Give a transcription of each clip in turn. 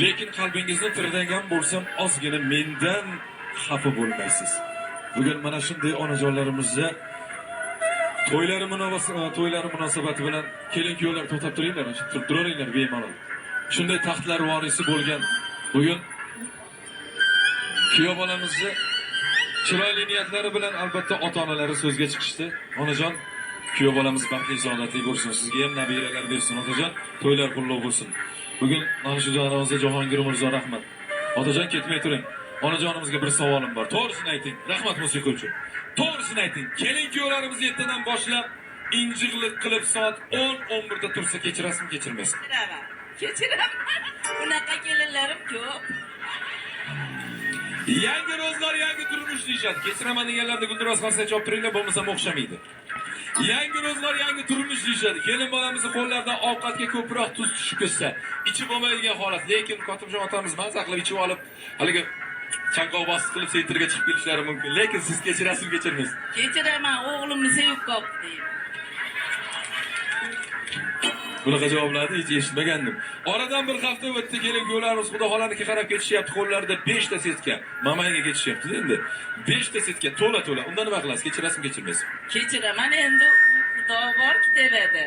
Lekin qalbingizni tirnagan bo'lsam, ozgina mendan xafa bo'lmaysiz. Bugun mana shunday onajonlarimizga to'ylari munosabati bilan kelin-kuyovlar to'xtab turinglar, turib turaveringlar bemalol. Shunday taxtlar vorisi bo'lgan bugun kuyov bolamizni chiroyli niyatlari bilan albatta ota-onalari so'zga chiqishdi. Onajon, kuyov bolamiz baxtli saodatli bo'lsin, sizga ham nabiralar bersin otajon, to'ylar qullab bo'lsin. Bugun mana shu jonimizda Jahongir Mirzo rahmat. Otajon ketmay turing. Onajonimizga bir savolim bor. To'g'risini ayting. Rahmat musiqa uchun. To'g'risini ayting. Kelin-kuyovlarimiz ertadan boshlab injiqlik qilib soat 10-11 da tursa kechirasizmi, kechirmaysizmi? Kechiraman. Bunaqa kelinlarim ko'p. Yangi rozlar yangi turmush deyishadi. Kechiraman deganlarda guldiroz qarsak chop turinglar, bo'lmasa o'xshamaydi. Yangi rozlar yangi turmush deyishadi. Kelin bolamizni qo'llaridan ovqatga ko'proq tuz tushib ketsa, ichi bo'lmaydigan holat. Lekin Qotimjon otamiz mazza qilib ichib olib, haligi chanqoq bosib qilib sentrga chiqib kelishlari mumkin. Lekin siz kechirasiz, kechirmaysiz. Kechiraman, o'g'limni sevib qoldi deydi. Bunaqa javoblarni hech eshitmagandim. Oradan bir hafta o'tdi, kelin-kuyovlarimiz Xudo xolaniki qarab ketishyapti, qo'llarida 5 ta setka mamayga ketishyapti endi. 5 ta setka to'la. Undan nima qilasiz? Kechirasizmi, kechirmaysizmi? Kechiraman, endi Xudo borki devadi.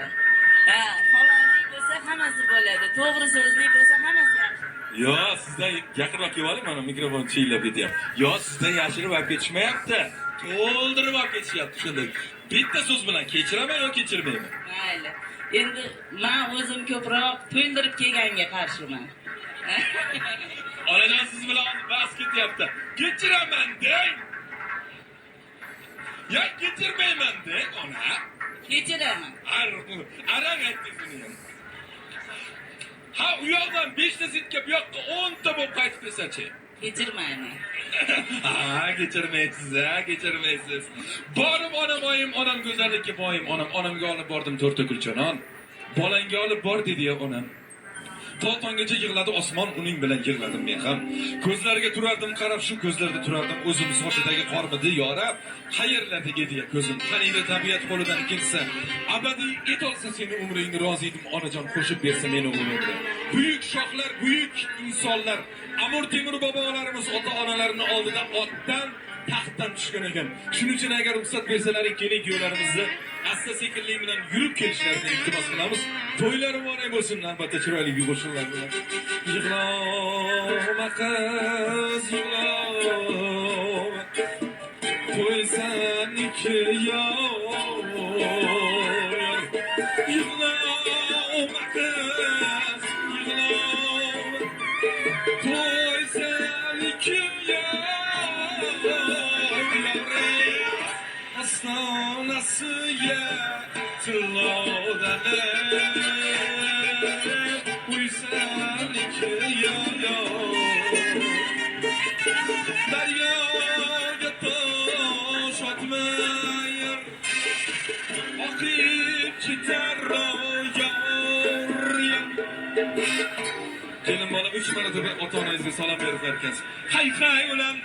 Ha, halollik bo'lsa hammasi bo'ladi. To'g'ri so'zlik bo'lsa hammasi yaxshi. Yo, sizdan yaqinroq kelib oling, mana mikrofon chiylab ketyapti. Yo, sizdan yashirib olib ketishmayapti. To'ldirib olib ketishyapti shunday. Bitta so'z bilan kechiraman yo kechirmayman. Mayli. Endi men o'zim ko'proq to'ldirib kelganga qarshiman. Onajon siz bilan bas ketyapti. Kechiraman deng. Ya kechirmayman deng, ona. Kechiraman. Arang aytdingiz ham. Ha, u yoqdan 5 ta setka, bu yoqqa 10 ta bo'lib qaytib kelsa-chi? Kechirmayman. Ha, kechirmaysiz. Borim onam go'zallikka boyim, onamga olib bordim 4 ta kulchanon. Bolangga olib bor dedi-ya onam. Tonggacha yig'ladi osmon, uning bilan yig'ladim men ham. Ko'zlariga turardim, qarab shu ko'zlarda turardim, o'zim sochidagi qormidi yorab, qayerlarda ediya ko'zim. Qaniydi tabiat qo'lidan kelsa, abadiy et olsa seni umringni rozi edim, onajon qo'shib bersa meni umrimga. Buyuk shohlar, buyuk insonlar, Amir Temur bobolarimiz ota-onalarini oldida otdan taxtdan tushgan ekan. Shuning uchun agar ruxsat bersalaring, kelin-kuyovlarimizni asta sekinlik bilan yurib kelishlarini iltimos qilamiz. To'ylari muborak bo'lsin, albatta chiroyli qo'shiqlar bilan. Yig'lama qiz, yig'lama. To'y seniki yor. Yig'lama qiz, yig'lama. To'y seniki yor. Aslanasıya tılodane uysaniki yo Daryoga tosh atmayar oqib ketar ro'yor. Kelin bola 3 marotaba ota-onangizga salom berib berkansiz. Hay ulan